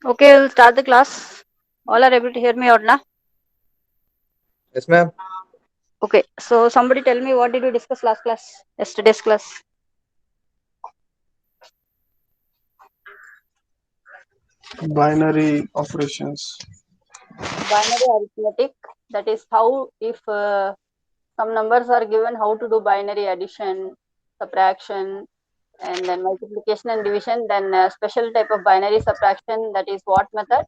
Okay, we'll start the class. All are able to hear me or not? Yes, ma'am. Okay, so somebody tell me what did we discuss last class, yesterday's class? Binary operations. Binary arithmetic. That is how, if some numbers are given, how to do binary addition, subtraction, and then multiplication and division. Then a special type of binary subtraction, that is what method?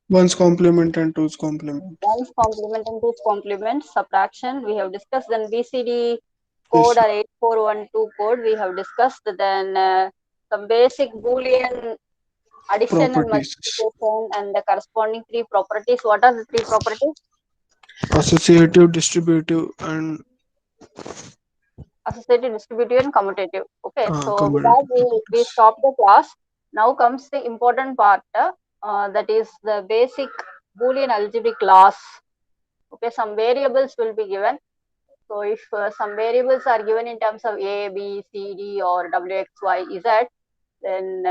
One's complement and two's complement. One's complement and two's complement. Subtraction we have discussed. Then BCD code Yes. or 8412 code we have discussed. Then some basic Boolean addition and Properties. multiplication and the corresponding three properties. What are the three properties? Associative, distributive, and Associative, distributive, and commutative. Okay, so with that commutative. we stop the class. Now comes the important part, that is the basic Boolean algebraic class. Okay, some variables will be given. So if some variables are given in terms of A, B, C, D, or W, X, Y, Z, then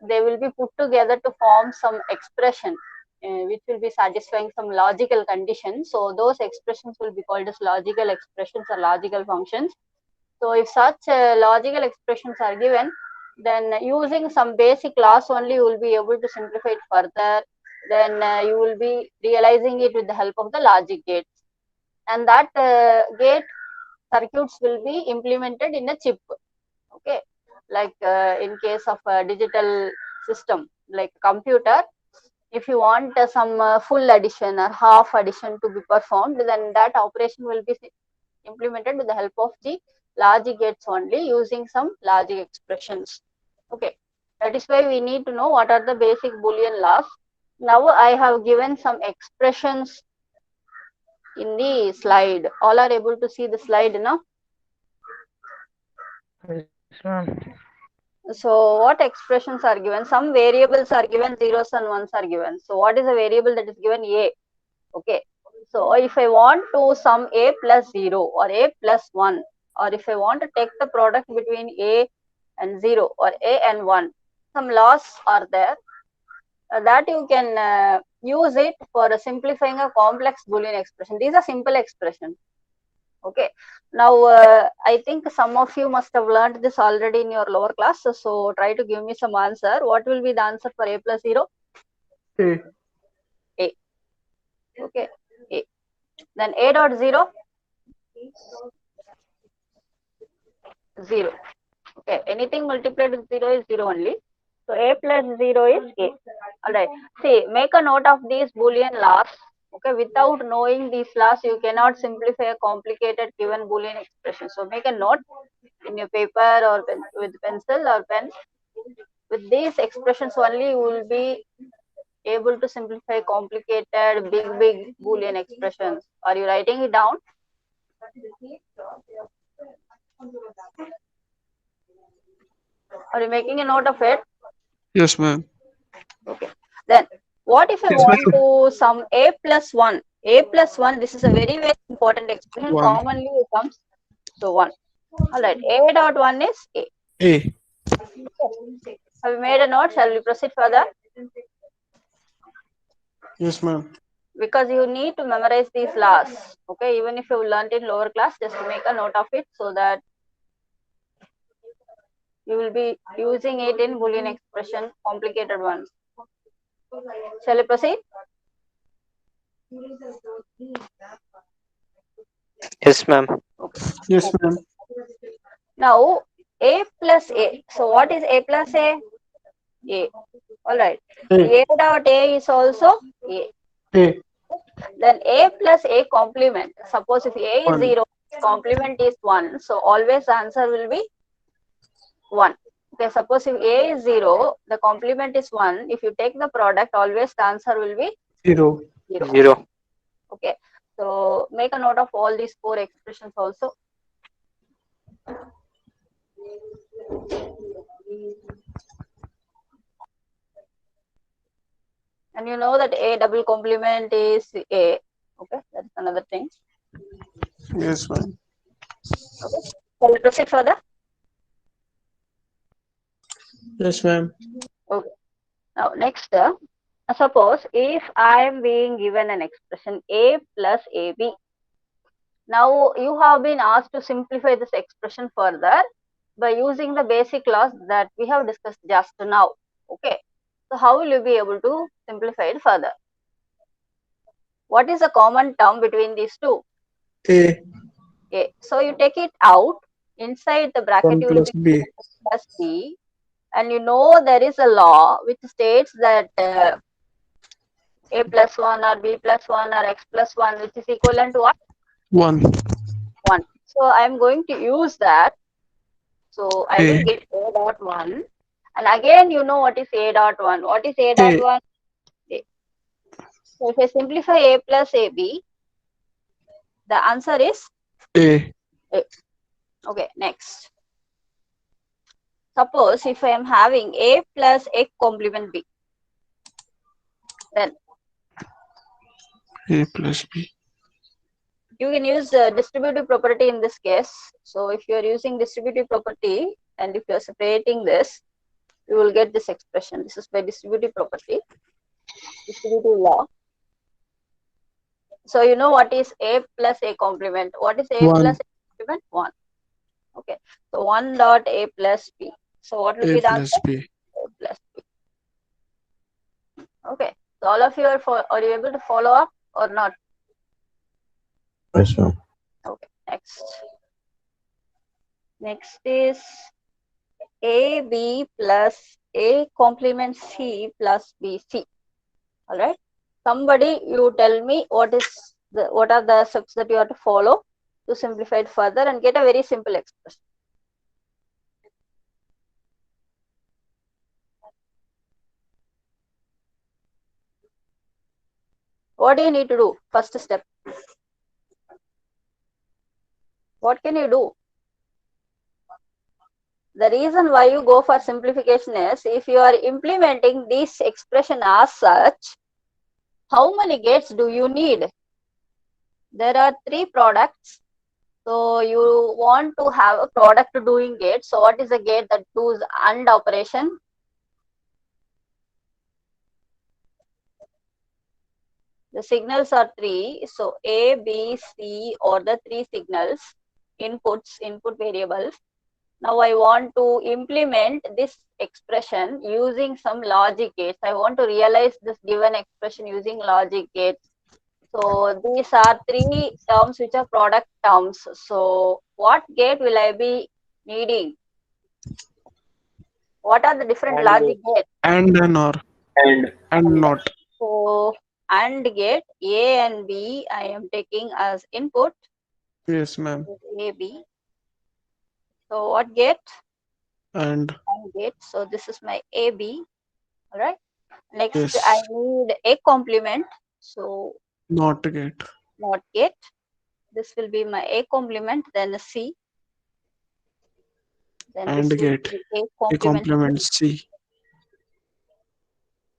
they will be put together to form some expression which will be satisfying some logical conditions. So those expressions will be called as logical expressions or logical functions. So if such logical expressions are given, then using some basic class only you will be able to simplify it further. Then you will be realizing it with the help of the logic gates. And that gate circuits will be implemented in a chip. Okay, like in case of a digital system like computer, if you want some full addition or half addition to be performed, then that operation will be implemented with the help of the logic gates only, using some logic expressions. Okay, that is why we need to know what are the basic Boolean laws. Now I have given some expressions in the slide. All are able to see the slide now? Yes, ma'am. So what expressions are given? Some variables are given, zeros and ones are given. So what is a variable that is given? A. Okay. So if I want to sum A plus 0 or A plus 1, or if I want to take the product between A and 0 or A and 1, some laws are there that you can use it for simplifying a complex Boolean expression. These are simple expressions. Okay, now I think some of you must have learned this already in your lower class. So try to give me some answer. What will be the answer for A plus 0? A. A. Okay, A. Then A dot 0? 0. Okay, anything multiplied with 0 is 0 only. So A plus 0 is A. Alright, see, make a note of these Boolean laws. Okay, without knowing these laws, you cannot simplify a complicated given Boolean expression. So make a note in your paper or with pencil or pen. With these expressions only, you will be able to simplify complicated, big Boolean expressions. Are you writing it down? Are you making a note of it? Yes, ma'am. Okay. Then what if I Yes, want to sum A plus 1? A plus 1, this is a very important expression. 1. Commonly it comes. So 1. Alright. A dot 1 is A. A. Okay. Have you made a note? Shall we proceed further? Yes, ma'am. Because you need to memorize these laws. Okay. Even if you learned in lower class, just make a note of it so that you will be using it in Boolean expression, complicated ones. Shall we proceed? Yes, ma'am. Okay. Yes, ma'am. Now A plus A. So what is A plus A? A. Alright. A. A dot A is also A. A. Then A plus A complement. Suppose if A is 1. 0, complement is 1. So always the answer will be 1. Okay, suppose if A is 0, the complement is 1. If you take the product, always the answer will be 0. 0. Okay, so make a note of all these 4 expressions also. And you know that A double complement is A. Okay, that's another thing. Yes, ma'am. Okay, shall we proceed further? Yes, ma'am. Okay. Now next, suppose if I am being given an expression A plus AB. Now you have been asked to simplify this expression further by using the basic laws that we have discussed just now. Okay. So how will you be able to simplify it further? What is the common term between these two? A. Okay. So you take it out. Inside the bracket 1 you will plus be B. plus B. And you know there is a law which states that A plus 1 or B plus 1 or X plus 1, which is equivalent to what? 1. 1. So I am going to use that. So I A. will get A dot 1. And again, you know what is A dot 1. What is A dot 1? A. So if I simplify A plus AB, the answer is A. A. Okay, next. Suppose if I am having A plus A complement B, then A plus B. you can use the distributive property in this case. So if you are using distributive property and if you are separating this, you will get this expression. This is by distributive property, distributive law. So you know what is A plus A complement? What is A 1. plus A complement? 1. Okay. So 1 dot A plus B. So what will A be the plus answer? B. A plus B. Okay. So all of you are you able to follow up or not? Yes, ma'am. Okay. Next. Next is AB plus A complement C plus BC. All right. Somebody, you tell me what are the steps that you have to follow to simplify it further and get a very simple expression. What do you need to do? First step. What can you do? The reason why you go for simplification is if you are implementing this expression as such, how many gates do you need? There are 3 products. So you want to have a product doing gate. So what is the gate that does AND operation? The signals are 3. So A, B, C or the 3 signals, input variables. Now I want to implement this expression using some logic gates. I want to realize this given expression using logic gates. So these are 3 terms which are product terms. So what gate will I be needing? What are the different logic gates? And or. And not. So AND gate, A and B I am taking as input. Yes, ma'am. A, B. So what gate? And. AND gate. So this is my AB. All right. Next, Yes. I need a complement. So Not gate. not gate. This will be my A complement, then a C. Then And this will gate. be A A complement complement C.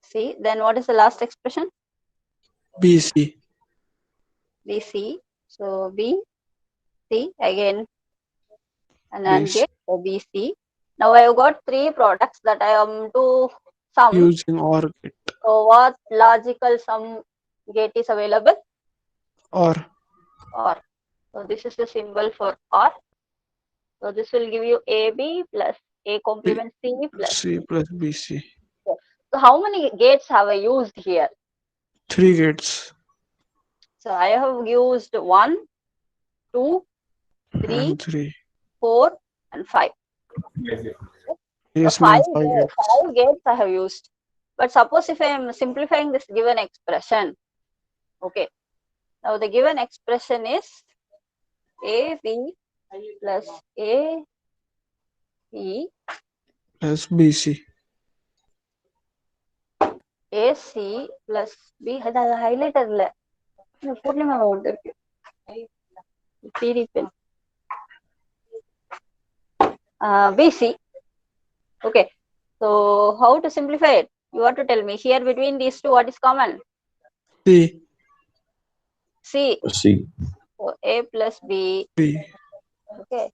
C. Then what is the last expression? BC. BC. So B, C again, and AND BC. gate. So BC. Now I have got 3 products that I am to sum. Using OR gate. So what logical sum gate is available? OR. OR. So this is the symbol for OR. So this will give you AB plus A complement C plus. C plus BC. So how many gates have I used here? 3 gates. So I have used 1, 2, 3, And 3. 4 and 5. Yes, So ma'am. 5 gates. 5 gates I have used. But suppose if I am simplifying this given expression, okay. Now the given expression is AB plus AC Plus BC. AC plus B. அது highlighter இல்ல. பூர்ணிமா வந்திருக்கு. PD pen. BC. Okay. So how to simplify it? You have to tell me here between these two what is common? C. C. C. So A plus B. B. Okay.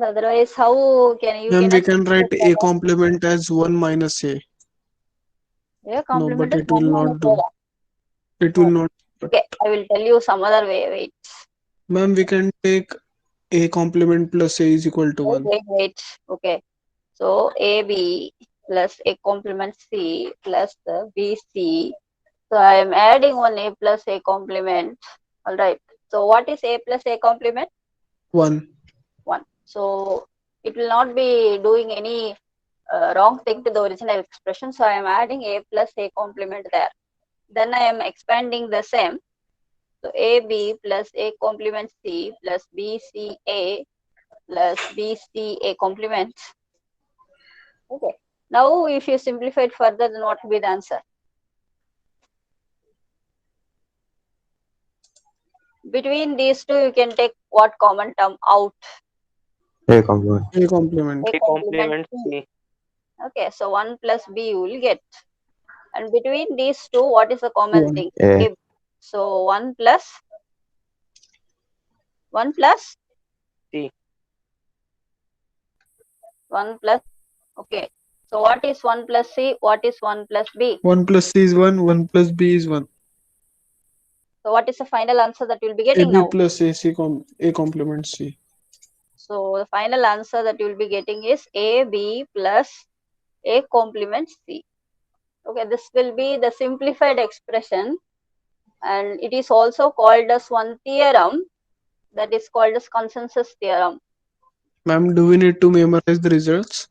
Otherwise, how can you? Then we cannot can write simplify A that. complement as 1 minus A. A complement but is it will 1 not minus do. A. It will not. Okay, I will tell you some other way. Wait. Ma'am, we can take A complement plus A is equal to 1. Wait. Okay. So AB plus A complement C plus the BC. So I am adding one A plus A complement. All right. So what is A plus A complement? 1. 1. So it will not be doing any wrong thing to the original expression. So I am adding A plus A complement there. Then I am expanding the same. So AB plus A complement C plus BCA plus BC A complement. Okay. Now, if you simplify it further, then what will be the answer? Between these two, you can take what common term out? A complement. A complement. A A complement complement C. C. Okay, so 1 plus B you will get. And between these two, what is the common One. thing? A. A. So 1 plus C. 1 plus. Okay. So what is 1 plus C? What is 1 plus B? 1 plus C is 1, 1 plus B is 1. So what is the final answer that you will be getting AB now? plus A complement C. So the final answer that you will be getting is AB plus A complement C. Okay, this will be the simplified expression, and it is also called as one theorem that is called as consensus theorem. Ma'am, do we need to memorize the results?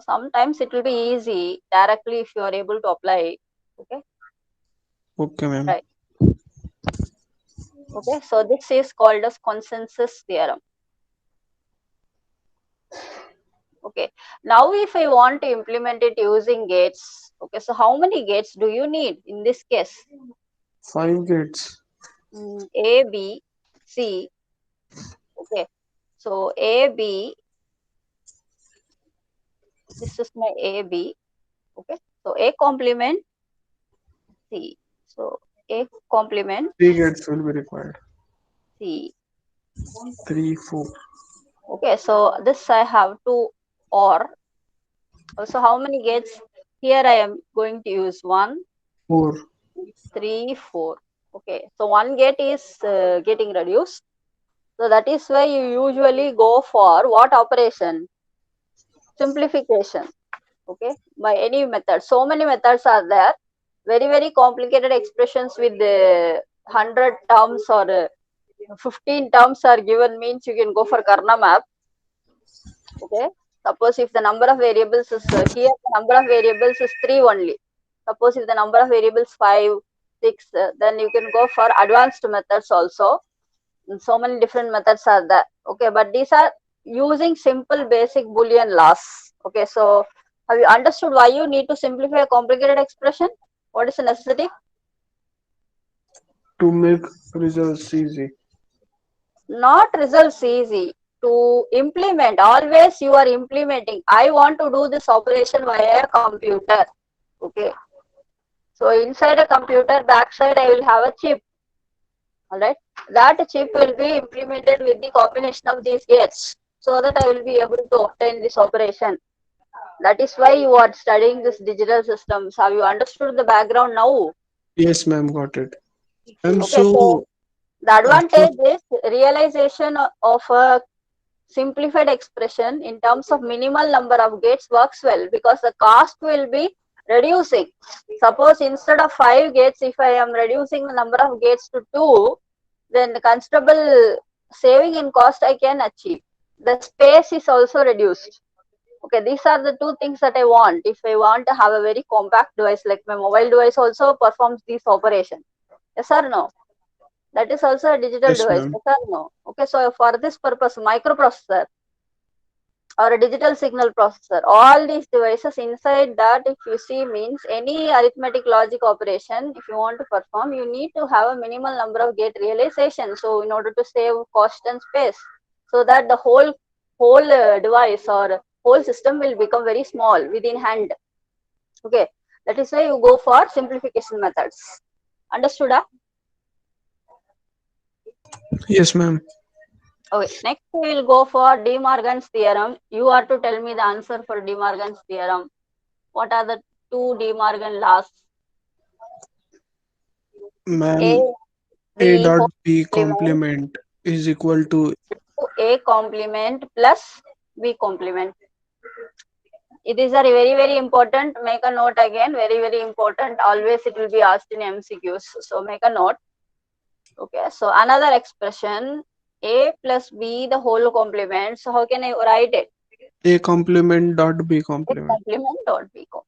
Sometimes it will be easy directly if you are able to apply it. Okay. Okay, ma'am. Right. Okay, so this is called as consensus theorem. Okay, now if I want to implement it using gates, okay, so how many gates do you need in this case? 5 gates. A, B, C. Okay, so A, B, this is my A, B. Okay, so A complement C. So A complement 3 gates will be required. C. 3, 4. Okay, so this I have to OR. So how many gates? Here I am going to use 1, 4. 3, 4. Okay, so one gate is getting reduced. So that is why you usually go for what operation? Simplification. Okay, by any method. So many methods are there. Very, very complicated expressions with 100 terms or 15 terms are given means you can go for Karna map. Okay, suppose if the number of variables is here, the number of variables is 3 only. Suppose if the number of variables 5, 6, then you can go for advanced methods also. And so many different methods are there. Okay, but these are using simple basic Boolean laws. Okay, so have you understood why you need to simplify a complicated expression? What is the necessity? To make results easy. Not results easy. To implement, always you are implementing. I want to do this operation via a computer. Okay. So inside a computer, backside I will have a chip. Alright. That chip will be implemented with the combination of these gates so that I will be able to obtain this operation. That is why you are studying this digital systems. Have you understood the background now? Yes, ma'am, got it. And Okay, so the advantage is realization of a simplified expression in terms of minimal number of gates works well because the cost will be reducing. Suppose instead of 5 gates, if I am reducing the number of gates to 2, then the considerable saving in cost I can achieve. The space is also reduced. Okay, these are the two things that I want. If I want to have a very compact device, like my mobile device also performs this operation. Yes or no? That is also a digital yes, device. ma'am. Yes or no? Okay, so for this purpose, microprocessor or a digital signal processor, all these devices inside that, if you see, means any arithmetic logic operation, if you want to perform, you need to have a minimal number of gate realization. So in order to save cost and space, so that the whole device or whole system will become very small within hand. Okay, that is why you go for simplification methods. Understood? Yes, ma'am. Okay, next we will go for De Morgan's theorem. You are to tell me the answer for De Morgan's theorem. What are the two De Morgan laws? Ma'am, A dot B complement is equal to A complement plus B complement. It is a very, very important. Make a note again. Very, very important. Always it will be asked in MCQs. So make a note. Okay. So another expression, A plus B the whole complement. So how can I write it? A complement dot B A complement. complement dot B complement.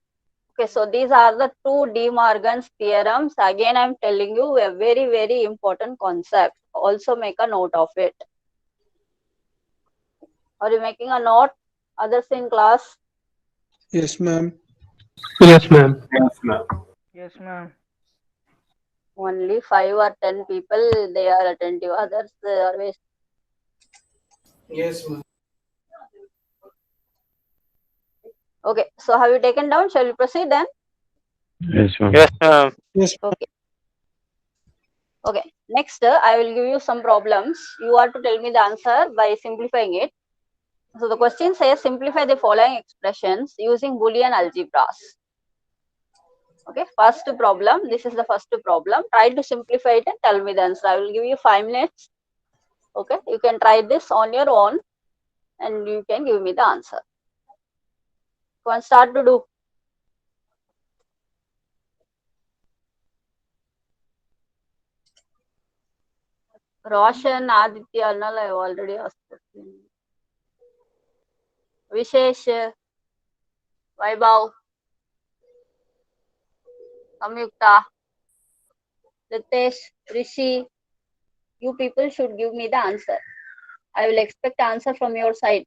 Okay, so these are the two De Morgan's theorems. Again, I am telling you a very, very important concept. Also make a note of it. Are you making a note? Others in class? Yes, ma'am. Yes, ma'am. Yes, ma'am. Only 5 or 10 people, they are attentive. Others are always. Yes, ma'am. Okay, so have you taken down? Shall we proceed then? Yes, ma'am. Yes, ma'am. Yes, Okay. Okay. Next, I will give you some problems. You are to tell me the answer by simplifying it. So the question says simplify the following expressions using Boolean algebras. Okay, first problem. This is the first problem. Try to simplify it and tell me the answer. I will give you 5 minutes. Okay, you can try this on your own and you can give me the answer. Go and start to do. Roshan, Aditya, Arnal, I have already asked. Vishesh, Vaibhav, Samyukta, Ritesh, Rishi, you people should give me the answer. I will expect answer from your side.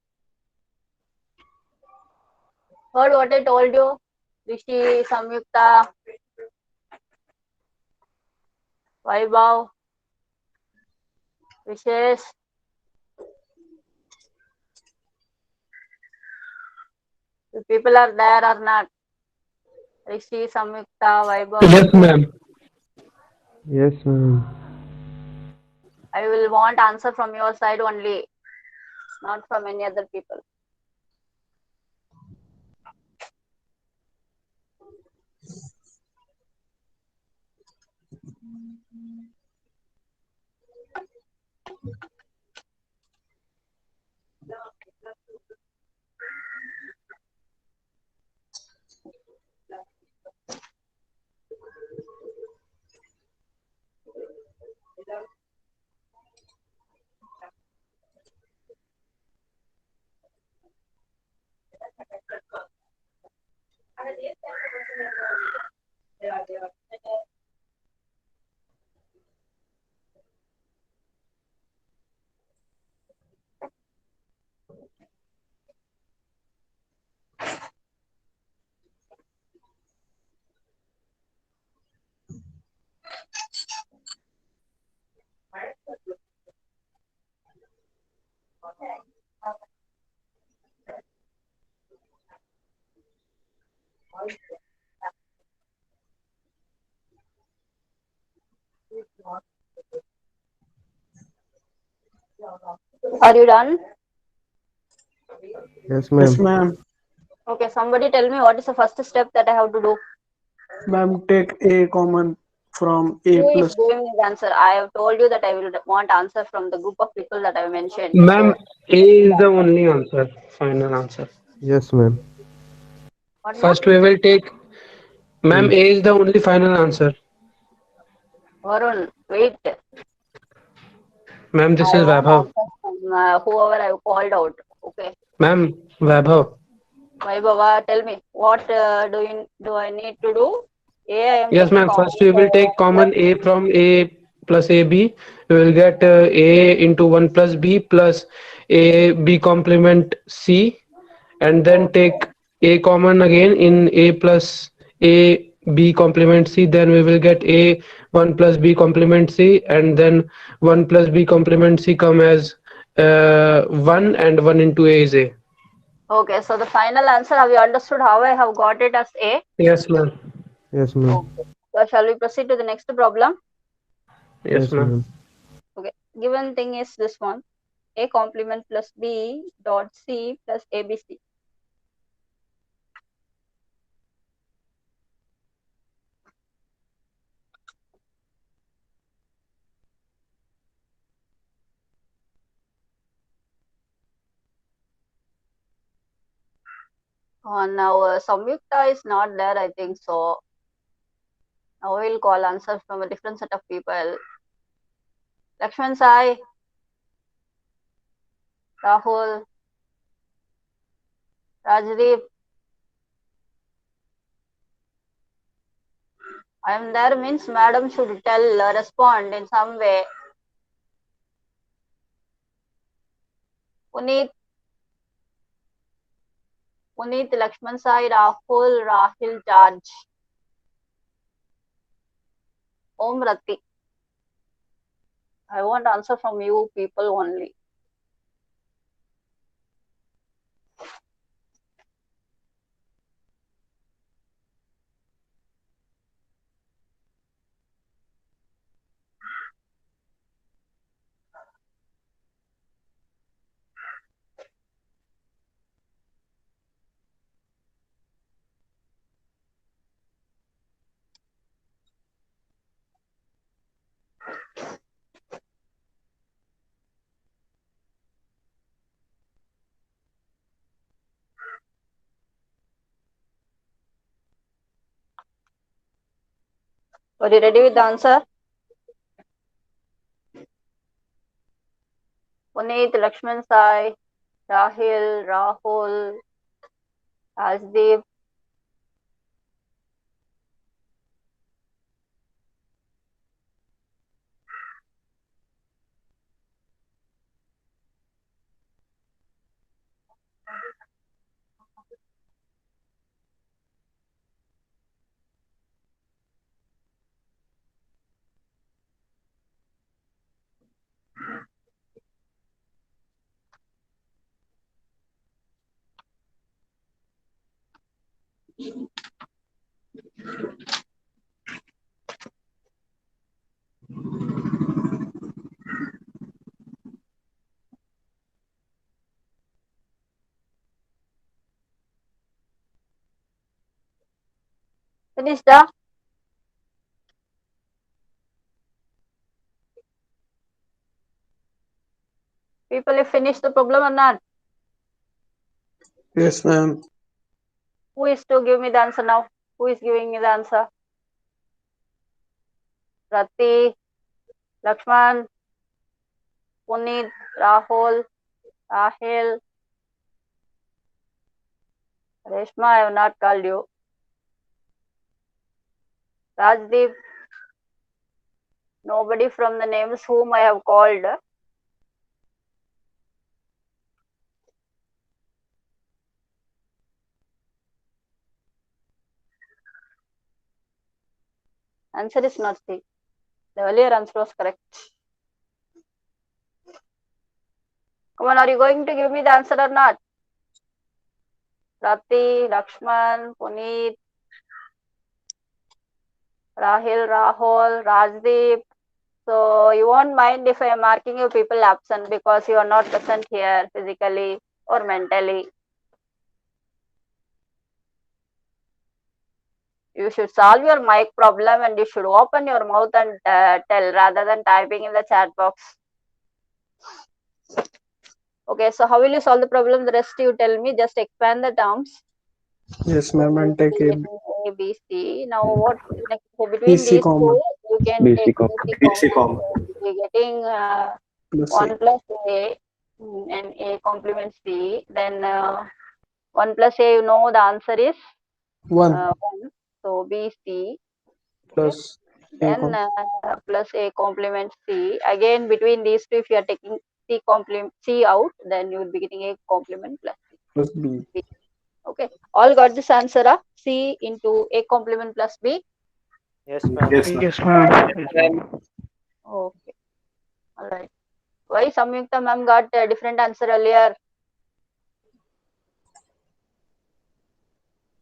Heard what I told you? Rishi, Samyukta, Vaibhav, Vishesh. The people are there or not? Rishi, Samyukta, Vaibhav. Yes, ma'am. Yes, ma'am. I will want answer from your side only, not from any other people. Are you done? Yes, Yes, ma'am. ma'am. Okay, somebody tell me what is the first step that I have to do. Ma'am, take A common from A Who plus. is giving me the answer? I have told you that I will want answer from the group of people that I mentioned. Ma'am, So, A is the only answer, final answer. Yes, ma'am. what, ma'am? First, we will take. Ma'am, A. A is the only final answer. Varun, wait. Ma'am, this I is want Vaibhav. answer from whoever I called out. Okay. Ma'am, Vaibhav. Vaibhava, tell me what do I need to do? A, I am Yes, taking ma'am. common. First, we will take Plus, common A from A plus AB. We will get A into 1 plus B plus A B complement C, and then take A common again in A plus A B complement C. Then we will get A 1 plus B complement C, and then 1 plus B complement C come as 1, and 1 into A is A. okay, so the final answer, have you understood how I have got it as A? Yes, ma'am. Yes, ma'am. Okay. So shall we proceed to the next problem? Yes, Yes, ma'am. ma'am. Okay. Given thing is this one. A complement plus B dot C plus ABC. Now Samyukta is not there, I think so. Now we'll call answers from a different set of people. Lakshman Sai, Rahul, Rajdeep. I am there means madam should tell, respond in some way. Puneet, Puneet, Lakshman Sai, Rahul, Rahil, Jaj. Om Rati. I want answer from you people only. Are you ready with the answer? Puneet, Lakshman Sai, Rahil, Rahul, Rajdeep. Finished, huh? People have finished the problem or not? Yes, ma'am. Who is to give me the answer now? Who is giving me the answer? Rati, Lakshman, Puneet, Rahul, Rahil. Reshma, I have not called you. Rajdeep, nobody from the names whom I have called. Answer is not C. The earlier answer was correct. Come on, are you going to give me the answer or not? Rati, Lakshman, Puneet, Rahil, Rahul, Rajdeep. So you won't mind if I am marking you people absent because you are not present here physically or mentally. You should solve your mic problem and you should open your mouth and tell rather than typing in the chat box. Okay, so how will you solve the problem? The rest you tell me. Just expand the terms. Yes, ma'am. And take a A, B, C. Now what next? So between BC these common two, you can BC take common. BC common. You're getting plus 1 A. plus A and A complement C. Then 1 plus A, you know the answer is 1 1. So B, C. Okay. plus A Then plus A complement C. Again, between these two, if you are taking C complement C out, then you will be getting A complement plus C. plus B. Okay. All got this answer, C into A complement plus B. Yes, ma'am. Yes, ma'am. Yes, ma'am. Yes, ma'am. Okay. All right. Why Samyukta ma'am got a different answer earlier?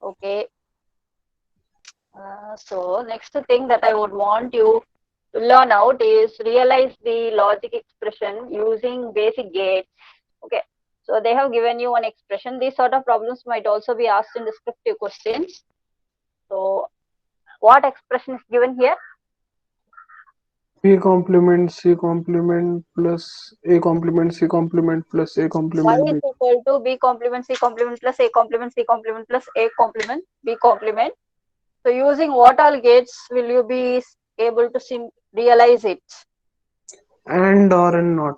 Okay. So next thing that I would want you to learn out is realize the logic expression using basic gates. Okay. So they have given you one expression. These sort of problems might also be asked in descriptive questions. So what expression is given here? B complement C complement plus A complement C complement plus A Y complement is B. equal to B complement C complement plus A complement C complement plus A complement B complement. So using what all gates will you be able to realize it? And or and not.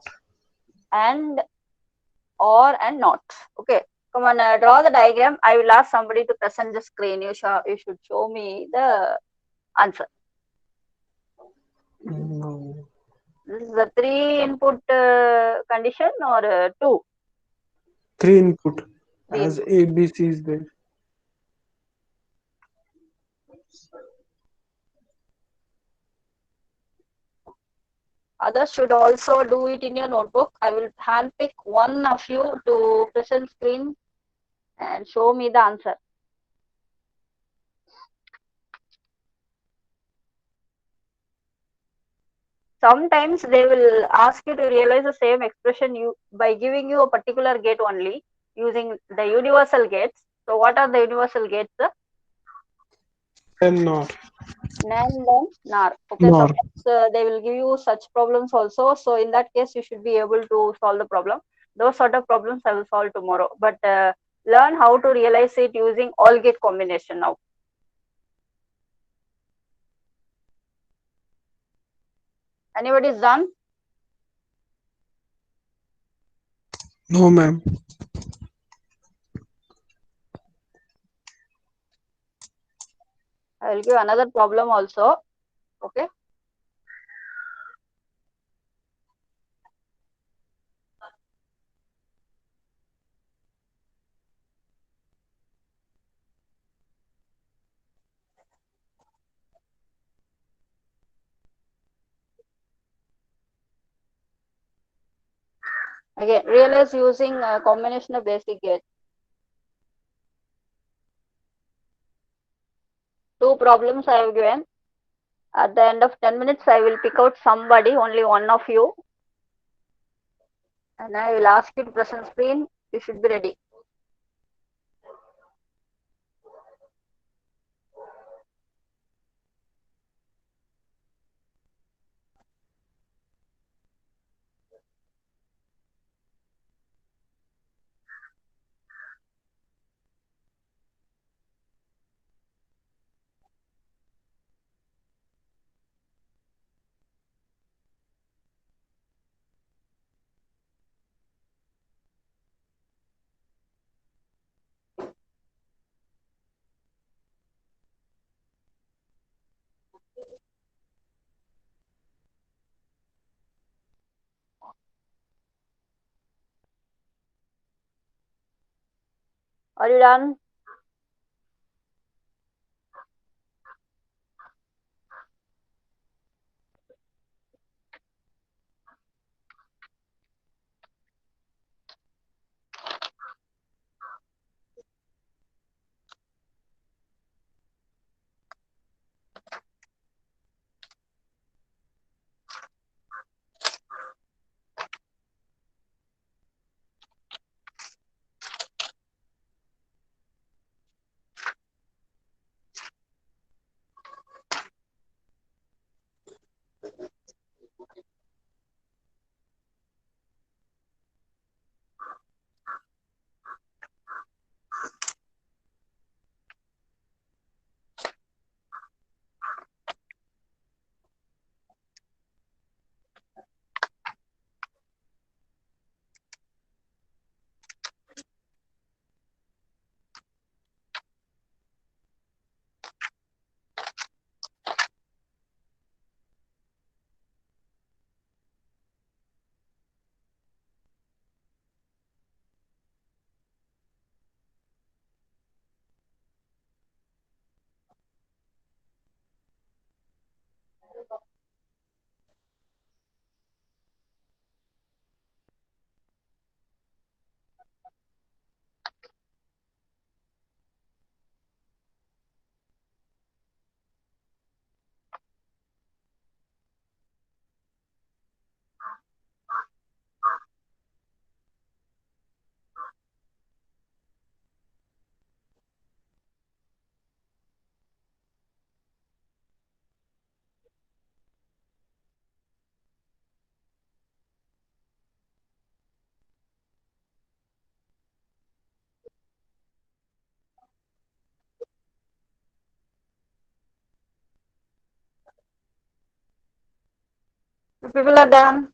And or and not. Okay. Come on, draw the diagram. I will ask somebody to present the screen. You should show me the answer. No. This is a 3 input condition or 2? 3 input. three as inputs. A, B, C is there. Others should also do it in your notebook. I will handpick one of you to present screen and show me the answer. Sometimes they will ask you to realize the same expression by giving you a particular gate only using the universal gates. So what are the universal gates? And NOR. NAND and NAR. Okay, NOR. sometimes they will give you such problems also. So in that case, you should be able to solve the problem. Those sort of problems I will solve tomorrow. But learn how to realize it using all gate combination now. Anybody's done? No, ma'am. I will give another problem also. Okay. Again, realize using a combination of basic gates. Two problems I have given. At the end of 10 minutes, I will pick out somebody, only one of you, and I will ask you to present screen. You should be ready. Are you done? If people are done.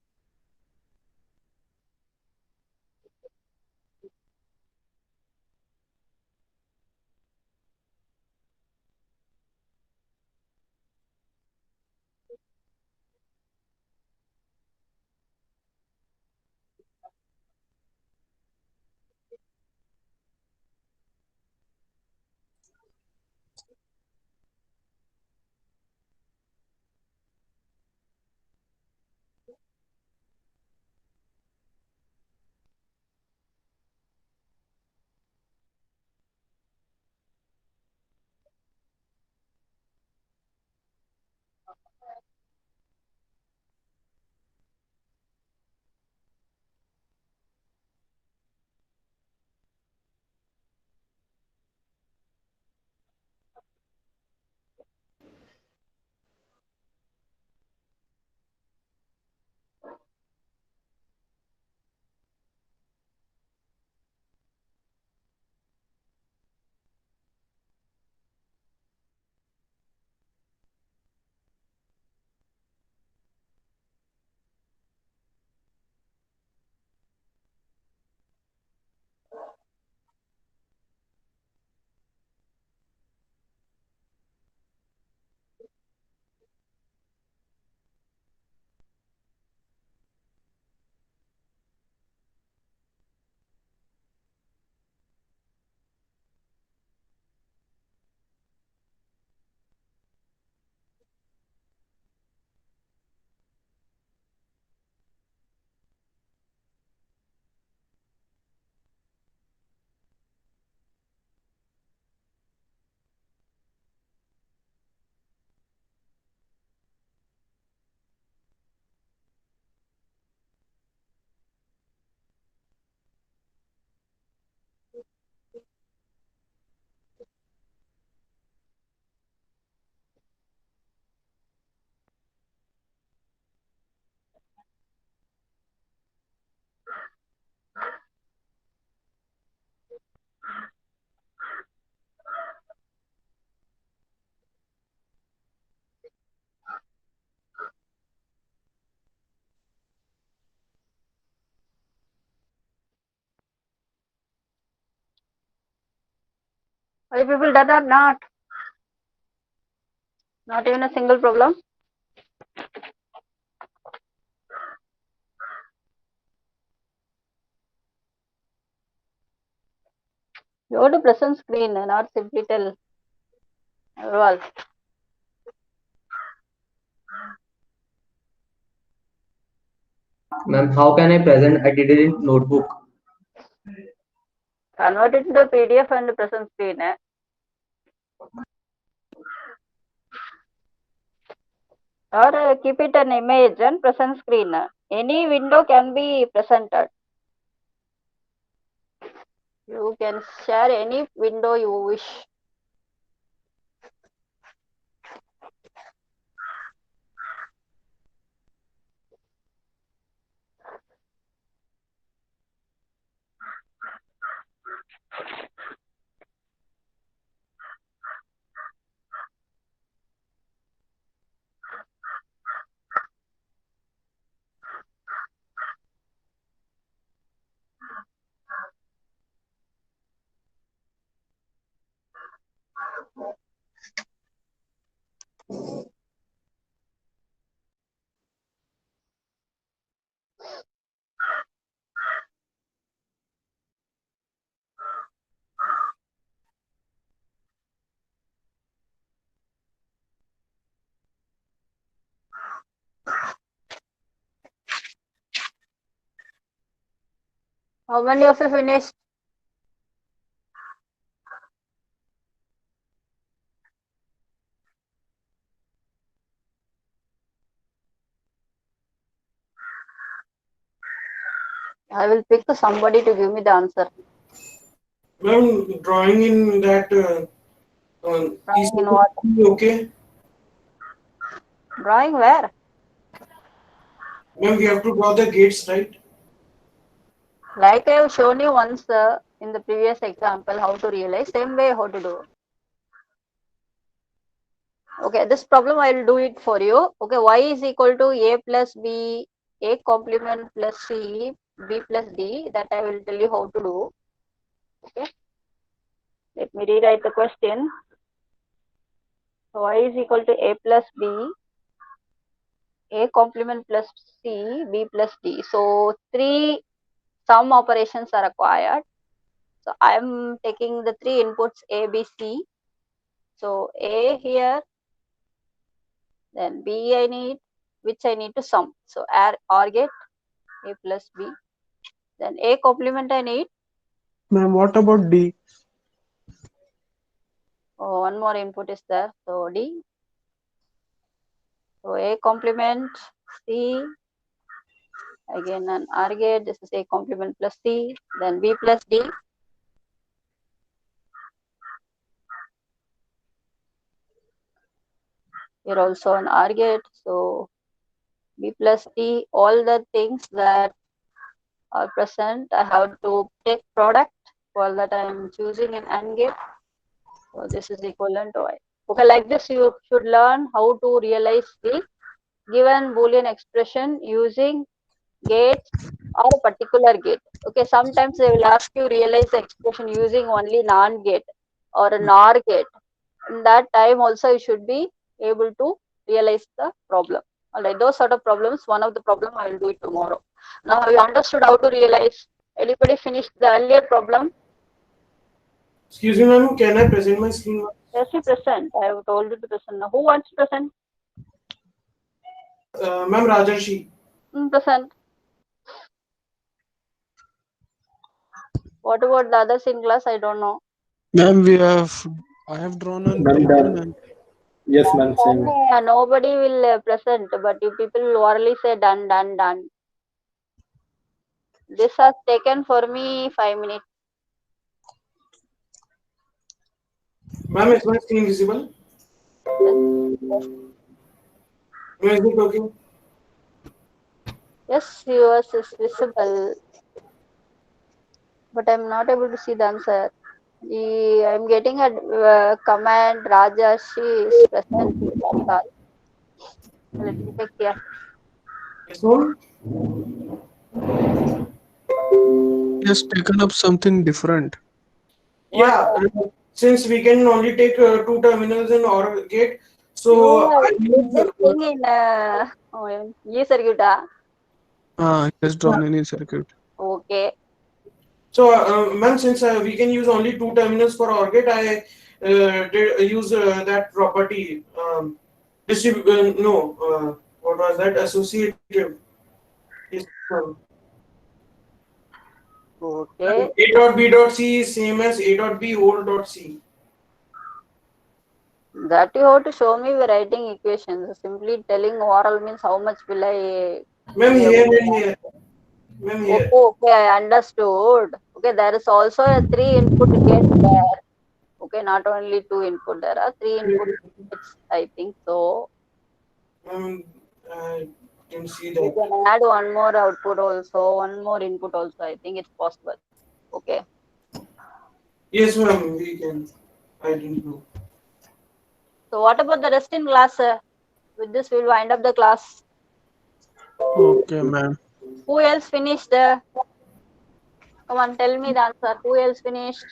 Why people done or not? Not even a single problem. You go to present screen and not simply tell. Well, Ma'am, how can I present? I did it in notebook. convert it into a PDF and present screen. Or keep it an image and present screen. Any window can be presented. You can share any window you wish. How many of you finished? I will pick somebody to give me the answer. Ma'am, drawing in that piece in what? okay? Drawing where? Ma'am, we have to draw the gates, right? Like I have shown you once in the previous example how to realize, same way how to do. Okay, this problem I will do it for you. Okay, y is equal to a plus b, a complement plus c, b plus d. That I will tell you how to do. Okay, let me rewrite the question. So y is equal to a plus b, a complement plus c, b plus d. So three sum operations are required. So I am taking the three inputs a, b, c. So a here, then b I need, which I need to sum. So OR get a plus b. Then a complement I need. Ma'am, what about D? Oh, one more input is there. So d. So a complement c. Again an OR gate. This is a complement plus c. Then b plus d. Here also an OR gate. So b plus d. All the things that are present, I have to take product. For that I am choosing an AND gate. So this is equivalent to y. Okay, like this you should learn how to realize the given Boolean expression using gates or a particular gate. Okay, sometimes they will ask you realize the expression using only NAND gate or a NOR gate. In that time also you should be able to realize the problem. Alright, those sort of problems, one of the problem I will do it tomorrow. Now have you understood how to realize? Anybody finished the earlier problem? Excuse me, ma'am, can I present my screen? Yes, you present. I have told you to present. Now, who wants to present? Ma'am, Rajarshi. Present. What about the others in class? I don't know. Ma'am, I have drawn on Done, paper, done. ma'am. Yes, ma'am. Same. Nobody will present, but you people will orally say done, done, done. This has taken for me 5 minutes. Ma'am, is my screen visible? Yes, Ma'am, is it okay? yes, yours is visible, but I'm not able to see the answer. I'm getting a command. Rajashi is present. Let me check here. Yes, ma'am. He has taken up something different. Yeah, since we can only take two terminals in OR gate, so You I have use, put this thing in E circuit, ah? Just drawn any circuit. Okay. so ma'am, since we can use only two terminals for OR gate, I did use that property. What was that? Associative. Yes, ma'am. Okay. A dot B dot C is same as A dot B whole dot C. That you have to show me by writing equations. Simply telling oral means how much will I Ma'am, be able to here. Ma'am, here. Okay, I understood. Okay, there is also a 3 input gate there. Okay, not only 2 input, there are 3 input gates, I think so. I can see You that. can add one more output also, one more input also. I think it's possible. Okay. Yes, ma'am, we can. I didn't know. So what about the rest in class? With this, we'll wind up the class. Okay, ma'am. Who else finished? Come on, tell me the answer. Who else finished?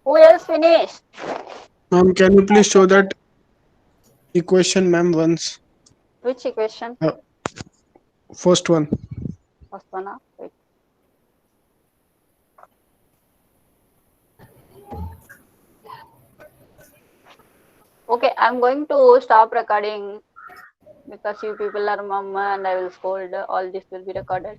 Who else finished? Ma'am, can you please show that equation, ma'am, once? Which equation? First one. First one, huh? Wait. Okay, I'm going to stop recording because you people are mum and I will scold. All this will be recorded.